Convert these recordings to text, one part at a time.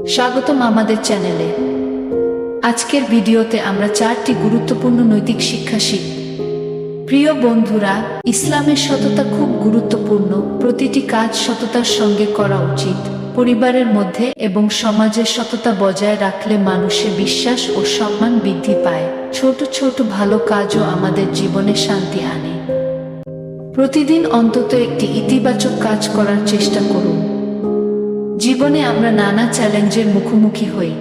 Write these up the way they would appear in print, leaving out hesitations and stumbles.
স্বাগতম আমাদের চ্যানেলে। আজকের ভিডিওতে আমরা 4টি গুরুত্বপূর্ণ নৈতিক শিক্ষা শিখব। প্রিয় বন্ধুরা, ইসলামের সততা খুব গুরুত্বপূর্ণ। প্রতিটি কাজ সততার সঙ্গে করা উচিত। পরিবারের মধ্যে এবং সমাজের সততা বজায় রাখলে মানুষের বিশ্বাস ও সম্মান বৃদ্ধি পায়। ছোট ছোট ভালো কাজও আমাদের জীবনে শান্তি আনে। প্রতিদিন অন্তত একটি ইতিবাচক কাজ করার চেষ্টা করুন। জীবনে আমরা নানা চ্যালেঞ্জের মুখোমুখি হই।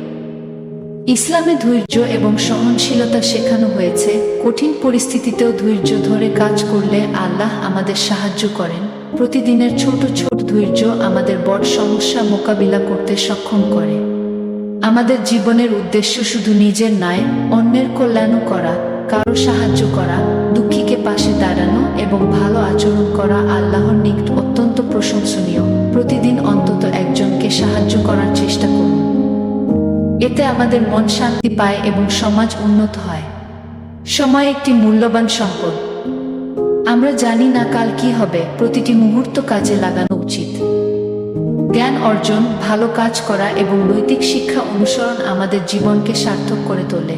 ইসলামে ধৈর্য এবং সহনশীলতা শেখানো হয়েছে। কঠিন পরিস্থিতিতেও ধৈর্য ধরে কাজ করলে আল্লাহ আমাদের সাহায্য করেন। প্রতিদিনের ছোট ছোট ধৈর্য আমাদের বড় সমস্যা মোকাবিলা করতে সক্ষম করে। আমাদের জীবনের উদ্দেশ্য শুধু নিজের নয়, অন্যের কল্যাণও করা, কারো সাহায্য করা, দুঃখীকে পাশে দাঁড়ানো এবং ভালো আচরণ করা আল্লাহর নিকট অত্যন্ত প্রশংসনীয়। প্রতিদিন অন্তত একজনকে সাহায্য করার চেষ্টা করুন। এতে আমাদের মন শান্তি পায় এবং সমাজ উন্নত হয়। সময় একটি মূল্যবান সম্পদ। আমরা জানি না কাল কি হবে। প্রতিটি মুহূর্ত কাজে লাগানো উচিত। জ্ঞান অর্জন, ভালো কাজ করা এবং নৈতিক শিক্ষা অনুসরণ আমাদের জীবনকে সার্থক করে তোলে।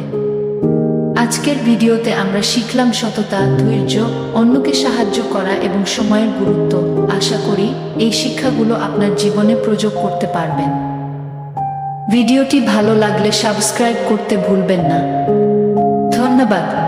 আজকের ভিডিওতে আমরা শিখলাম সততা, ধৈর্য, অন্যকে সাহায্য করা এবং সময়ের গুরুত্ব। আশা করি এই শিক্ষাগুলো আপনার জীবনে প্রয়োগ করতে পারবেন। ভিডিওটি ভালো লাগলে সাবস্ক্রাইব করতে ভুলবেন না। ধন্যবাদ।